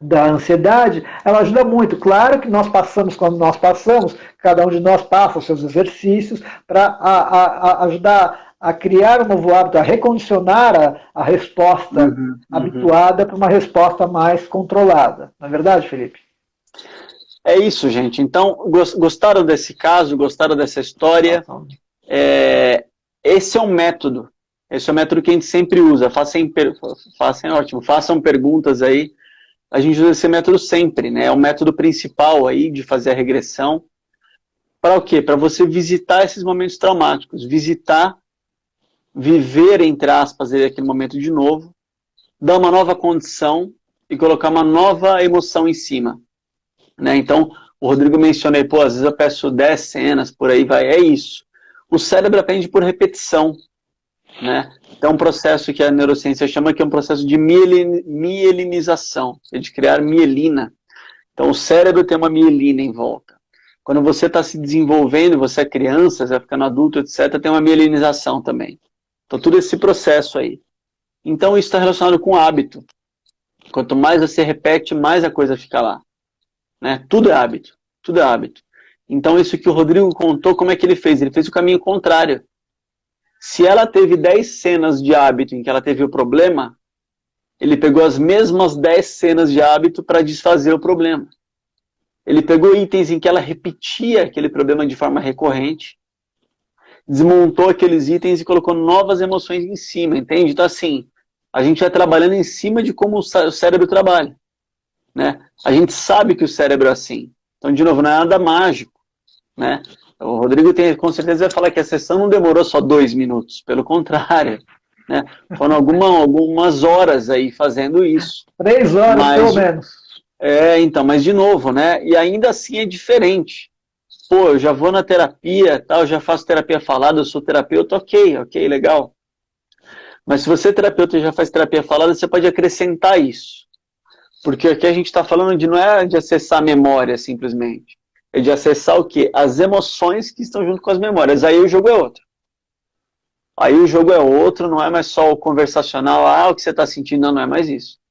da ansiedade, ela ajuda muito. Claro que nós passamos, quando nós passamos, cada um de nós passa os seus exercícios para ajudar a criar um novo hábito, a recondicionar a resposta habituada para uma resposta mais controlada. Não é verdade, Felipe? É isso, gente. Então, gostaram desse caso? Gostaram dessa história? Esse é um método. Esse é o método que a gente sempre usa. Façam perguntas aí. A gente usa esse método sempre, né? É o método principal aí de fazer a regressão. Para o quê? Para você visitar esses momentos traumáticos. Viver, entre aspas, aquele momento de novo, dar uma nova condição e colocar uma nova emoção em cima. Né? Então, o Rodrigo mencionou, às vezes eu peço 10 cenas, por aí vai, é isso. O cérebro aprende por repetição. Né? Então, um processo que a neurociência chama que é um processo de mielinização, é de criar mielina. Então, o cérebro tem uma mielina em volta. Quando você está se desenvolvendo, você é criança, você vai ficando adulto, etc., tem uma mielinização também. Então, todo esse processo aí. Então, isso está relacionado com hábito. Quanto mais você repete, mais a coisa fica lá. Né? Tudo é hábito. Tudo é hábito. Então, isso que o Rodrigo contou, como é que ele fez? Ele fez o caminho contrário. Se ela teve 10 cenas de hábito em que ela teve o problema, ele pegou as mesmas 10 cenas de hábito para desfazer o problema. Ele pegou itens em que ela repetia aquele problema de forma recorrente, desmontou aqueles itens e colocou novas emoções em cima, entende? Então, assim, a gente vai trabalhando em cima de como o cérebro trabalha. Né? A gente sabe que o cérebro é assim. Então, de novo, não é nada mágico. Né? O Rodrigo com certeza vai falar que a sessão não demorou só 2 minutos, pelo contrário. Né? Foram algumas horas aí fazendo isso. 3 horas, pelo menos. Então, mas de novo, né? E ainda assim é diferente. Pô, eu já vou na terapia, tal, já faço terapia falada, eu sou terapeuta, ok, legal. Mas se você é terapeuta e já faz terapia falada, você pode acrescentar isso. Porque aqui a gente está falando não é de acessar a memória, simplesmente. É de acessar o quê? As emoções que estão junto com as memórias. Aí o jogo é outro. Não é mais só o conversacional, o que você está sentindo, não é mais isso.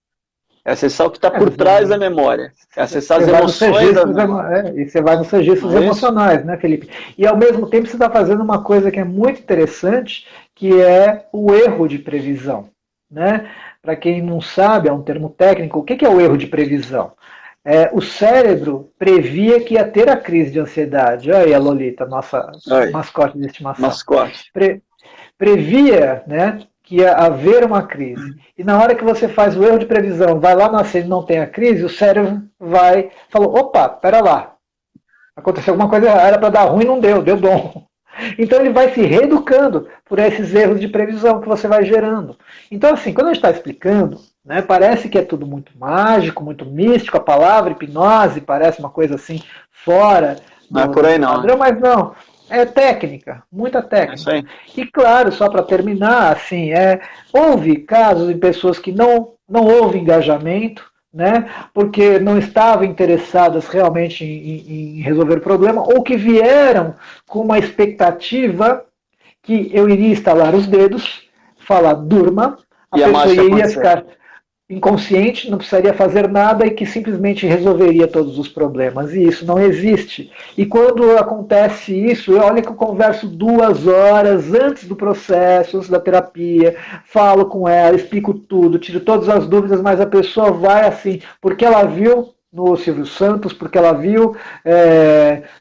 É acessar o que está por trás da memória. É acessar as emoções da memória. E você vai nos registros emocionais, né, Felipe? E ao mesmo tempo você está fazendo uma coisa que é muito interessante, que é o erro de previsão. Né? Para quem não sabe, é um termo técnico, o que é o erro de previsão? O cérebro previa que ia ter a crise de ansiedade. Olha aí a Lolita, nossa mascote de estimação. Previa, né, que ia haver uma crise. E na hora que você faz o erro de previsão, vai lá nascer e não tem a crise, o cérebro falou, opa, pera lá. Aconteceu alguma coisa, era para dar ruim, não deu bom. Então ele vai se reeducando por esses erros de previsão que você vai gerando. Então assim, quando a gente está explicando, né, parece que é tudo muito mágico, muito místico, a palavra hipnose parece uma coisa assim fora não é por aí não, padrão, mas não, é técnica, muita técnica. É isso aí. E claro, só para terminar, assim, houve casos de pessoas que não houve engajamento, né, porque não estavam interessadas realmente em resolver o problema, ou que vieram com uma expectativa que eu iria estalar os dedos, falar durma, a pessoa iria ficar inconsciente, não precisaria fazer nada e que simplesmente resolveria todos os problemas. E isso não existe. E quando acontece isso, olha que eu converso 2 horas antes do processo, antes da terapia, falo com ela, explico tudo, tiro todas as dúvidas, mas a pessoa vai assim, porque ela viu no Silvio Santos, porque ela viu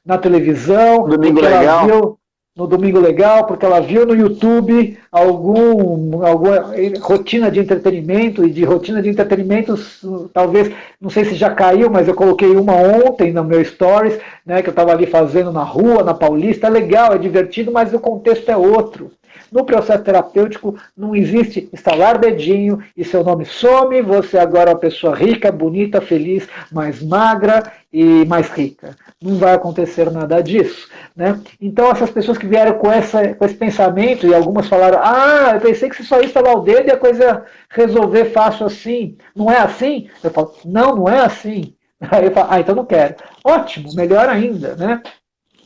na televisão, Domingo porque Legal. ela viu no Domingo Legal, porque ela viu no YouTube alguma rotina de entretenimento, e de rotina de entretenimento, talvez, não sei se já caiu, mas eu coloquei uma ontem no meu stories, né, que eu estava ali fazendo na rua, na Paulista, é legal, é divertido, mas o contexto é outro. No processo terapêutico não existe estalar dedinho e seu nome some, você agora é uma pessoa rica, bonita, feliz, mais magra e mais rica. Não vai acontecer nada disso. Né? Então essas pessoas que vieram com esse pensamento, e algumas falaram, eu pensei que você só ia estalar o dedo e a coisa resolver fácil assim. Não é assim? Eu falo, não é assim. Aí eu falo, então não quero. Ótimo, melhor ainda, né?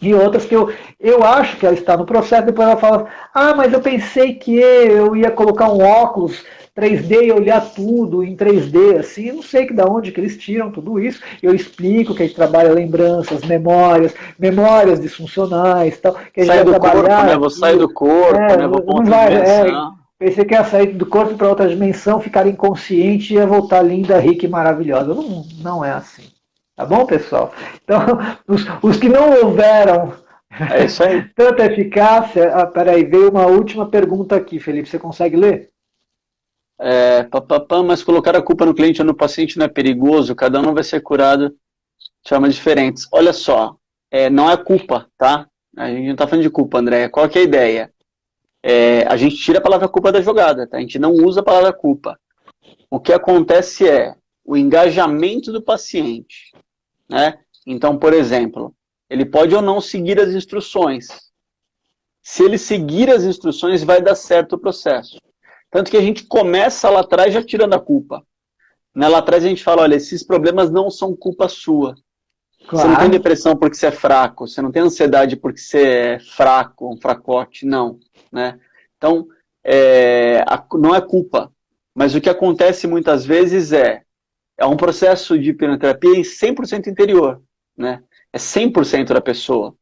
E outras que eu acho que ela está no processo, depois ela fala, mas eu pensei que eu ia colocar um óculos 3D e olhar tudo em 3D, assim, eu não sei que da onde que eles tiram tudo isso. Eu explico que a gente trabalha lembranças, memórias disfuncionais, tal, que a gente Sai vai do corpo, trabalhar né? Vou sair do corpo, né? Vou para não outra vai, dimensão. pensei que ia sair do corpo para outra dimensão, ficar inconsciente e ia voltar linda, rica e maravilhosa. Não, não é assim. Tá bom, pessoal? Então, os que não houveram É isso aí. tanta eficácia. Peraí, veio uma última pergunta aqui, Felipe. Você consegue ler? Mas colocar a culpa no cliente ou no paciente não é perigoso, cada um não vai ser curado de formas diferentes. Olha só, não é culpa, tá? A gente não está falando de culpa, André. Qual que é a ideia? A gente tira a palavra culpa da jogada, tá? A gente não usa a palavra culpa. O que acontece é o engajamento do paciente, né? Então, por exemplo, ele pode ou não seguir as instruções. Se ele seguir as instruções, vai dar certo o processo. Tanto que a gente começa lá atrás já tirando a culpa. Né? Lá atrás a gente fala, olha, esses problemas não são culpa sua. Claro. Você não tem depressão porque você é fraco, você não tem ansiedade porque você é fraco, um fracote, não. Né? Então, não é culpa. Mas o que acontece muitas vezes é um processo de hipnoterapia em 100% interior. Né? É 100% da pessoa.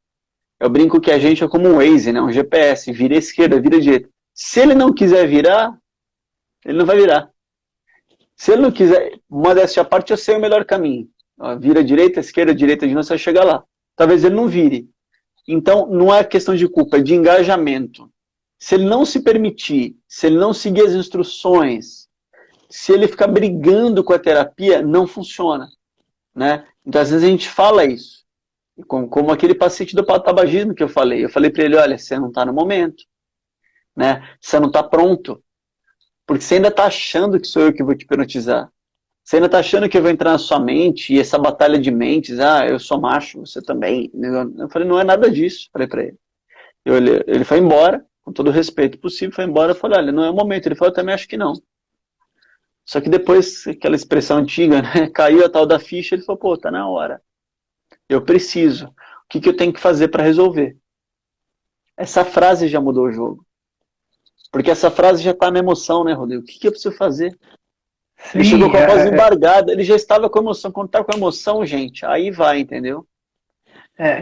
Eu brinco que a gente é como um Waze, né? Um GPS, vira à esquerda, vira à direita. Se ele não quiser virar, ele não vai virar. Se ele não quiser, modéstia à parte, eu sei o melhor caminho. Vira à direita, esquerda, direita, de novo, você vai chegar lá. Talvez ele não vire. Então, não é questão de culpa, é de engajamento. Se ele não se permitir, se ele não seguir as instruções, se ele ficar brigando com a terapia, não funciona. Né? Então, às vezes a gente fala isso. Como aquele paciente do tabagismo que eu falei. Eu falei para ele, olha, você não está no momento. Né? Você não está pronto. Porque você ainda está achando que sou eu que vou te hipnotizar. Você ainda está achando que eu vou entrar na sua mente e essa batalha de mentes, eu sou macho, você também. Eu falei, não é nada disso, falei para ele. Ele foi embora, com todo o respeito possível, foi embora. Eu falei, olha, não é o momento. Ele falou, eu também acho que não. Só que depois, aquela expressão antiga, né, caiu a tal da ficha, ele falou, pô, tá na hora. Eu preciso. O que eu tenho que fazer para resolver? Essa frase já mudou o jogo. Porque essa frase já está na emoção, né, Rodrigo? O que eu preciso fazer? Sim, ele chegou com a voz embargada, ele já estava com emoção. Quando está com emoção, gente, aí vai, entendeu?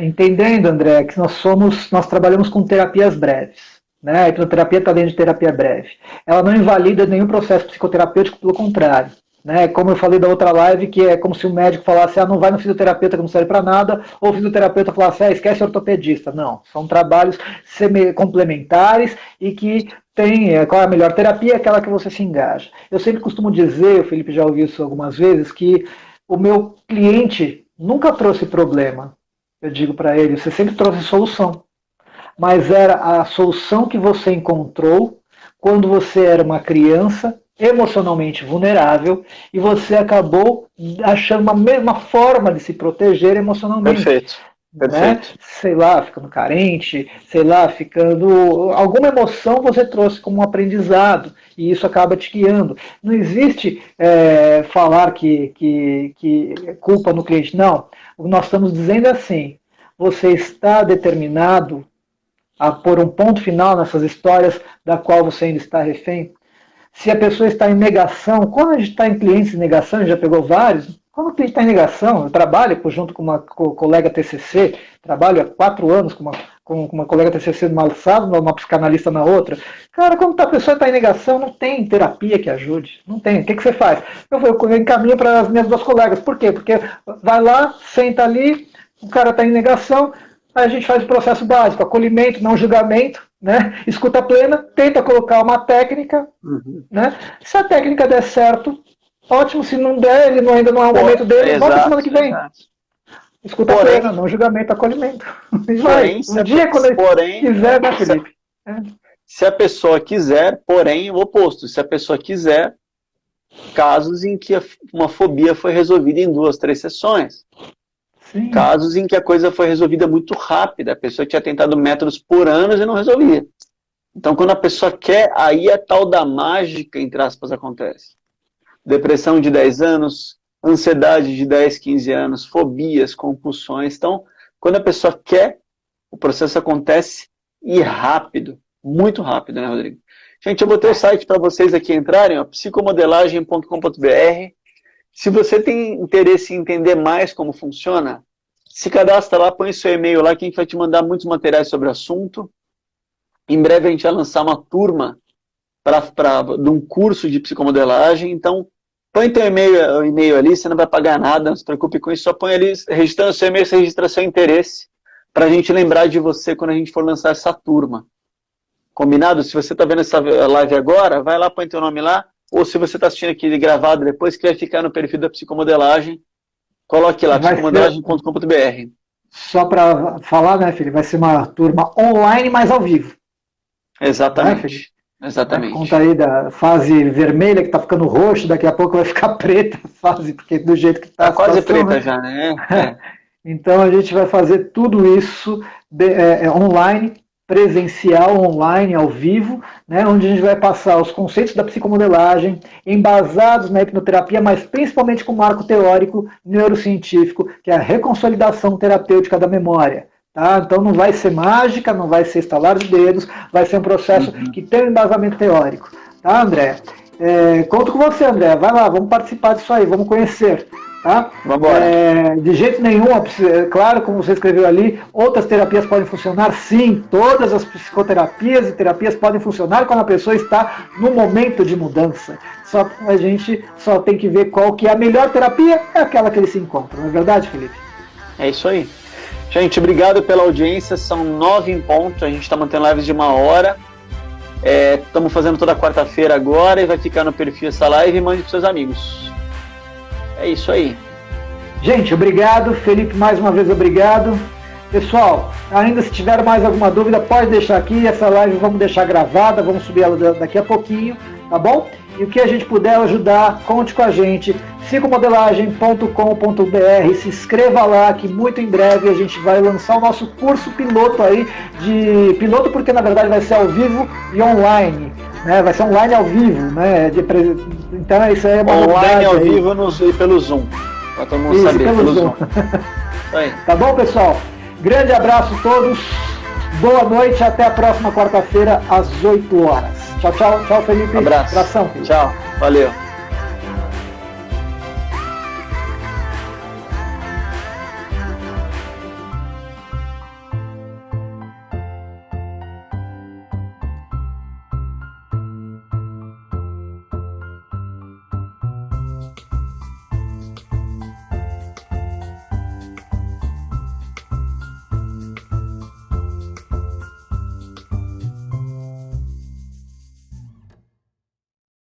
Entendendo, André, que nós trabalhamos com terapias breves. Né? A hipnoterapia está dentro de terapia breve. Ela não invalida nenhum processo psicoterapêutico, pelo contrário. Né? Como eu falei da outra live, que é como se o médico falasse, não vai no fisioterapeuta que não serve para nada, ou o fisioterapeuta falasse, esquece o ortopedista. Não, são trabalhos complementares e que tem, qual é a melhor terapia? Aquela que você se engaja. Eu sempre costumo dizer, o Felipe já ouviu isso algumas vezes, que o meu cliente nunca trouxe problema. Eu digo para ele, você sempre trouxe solução. Mas era a solução que você encontrou quando você era uma criança emocionalmente vulnerável e você acabou achando uma forma de se proteger emocionalmente. Perfeito. Né? Sei lá, ficando carente, sei lá, ficando. Alguma emoção você trouxe como um aprendizado e isso acaba te guiando. Não existe falar que culpa no cliente. Não. O que nós estamos dizendo é assim: você está determinado a pôr um ponto final nessas histórias da qual você ainda está refém. Se a pessoa está em negação, quando a gente está em clientes em negação, a gente já pegou vários, quando o cliente está em negação, eu trabalho junto com uma colega TCC, trabalho há 4 anos com uma colega TCC numa sala, uma psicanalista na outra. Cara, quando a pessoa está em negação, não tem terapia que ajude. Não tem. O que você faz? Eu encaminho para as minhas 2 colegas. Por quê? Porque vai lá, senta ali, o cara está em negação, aí a gente faz o processo básico, acolhimento, não julgamento, né? Escuta plena, tenta colocar uma técnica, né? Se a técnica der certo, ótimo, se não der, ele ainda não é o momento dele, volta semana que vem. Escuta plena, não julgamento, acolhimento. Porém, um dia quando ele quiser, né, Felipe? Se a pessoa quiser, porém, o oposto. Se a pessoa quiser, casos em que uma fobia foi resolvida em 2, 3 sessões. Sim. Casos em que a coisa foi resolvida muito rápida. A pessoa tinha tentado métodos por anos e não resolvia. Então, quando a pessoa quer, aí a tal da mágica, entre aspas, acontece. Depressão de 10 anos, ansiedade de 10, 15 anos, fobias, compulsões. Então, quando a pessoa quer, o processo acontece e rápido, muito rápido, né, Rodrigo? Gente, eu botei o site para vocês aqui entrarem, ó, psicomodelagem.com.br. Se você tem interesse em entender mais como funciona, se cadastra lá, põe seu e-mail lá, que a gente vai te mandar muitos materiais sobre o assunto. Em breve a gente vai lançar uma turma de um curso de psicomodelagem. Então, põe teu e-mail ali, você não vai pagar nada, não se preocupe com isso, só põe ali, registrando seu e-mail, você registra seu interesse, para a gente lembrar de você quando a gente for lançar essa turma. Combinado? Se você está vendo essa live agora, vai lá, põe teu nome lá, ou se você está assistindo aqui gravado depois, que vai ficar no perfil da psicomodelagem, coloque lá, psicomodelagem.com.br. Só para falar, né, Felipe, vai ser uma turma online, mas ao vivo. Exatamente. Né, exatamente. Conta aí da fase vermelha, que está ficando roxo, daqui a pouco vai ficar preta a fase, porque do jeito que está Tá quase preta já, né? Então a gente vai fazer tudo isso online, presencial, online, ao vivo, né, onde a gente vai passar os conceitos da psicomodelagem, embasados na hipnoterapia, mas principalmente com o marco teórico neurocientífico, que é a reconsolidação terapêutica da memória. Tá? Então não vai ser mágica, não vai ser estalar de dedos, vai ser um processo que tem um embasamento teórico. Tá, André? Conto com você, André. Vai lá, vamos participar disso aí, vamos conhecer. Tá? De jeito nenhum, claro, como você escreveu ali, outras terapias podem funcionar, sim, todas as psicoterapias e terapias podem funcionar quando a pessoa está no momento de mudança. A gente só tem que ver qual que é a melhor terapia, é aquela que ele se encontra, não é verdade, Felipe? É isso aí. Gente, obrigado pela audiência, são 9 em ponto, a gente está mantendo lives de 1 hora, estamos fazendo toda quarta-feira agora e vai ficar no perfil essa live e mande para seus amigos. É isso aí. Gente, obrigado. Felipe, mais uma vez, obrigado. Pessoal, ainda se tiver mais alguma dúvida, pode deixar aqui. Essa live vamos deixar gravada, vamos subir ela daqui a pouquinho, tá bom? E o que a gente puder ajudar, conte com a gente. psicomodelagem.com.br, se inscreva lá, que muito em breve a gente vai lançar o nosso curso piloto aí, piloto porque na verdade vai ser ao vivo e online. Né, vai ser online ao vivo, né? Então isso aí é uma online ao vivo e pelo Zoom. Para todo mundo saber, pelo Zoom. Tá bom, pessoal? Grande abraço a todos. Boa noite, até a próxima quarta-feira às 8 horas. Tchau, tchau, tchau, Felipe. Abraço. Abração, Felipe. Tchau, valeu.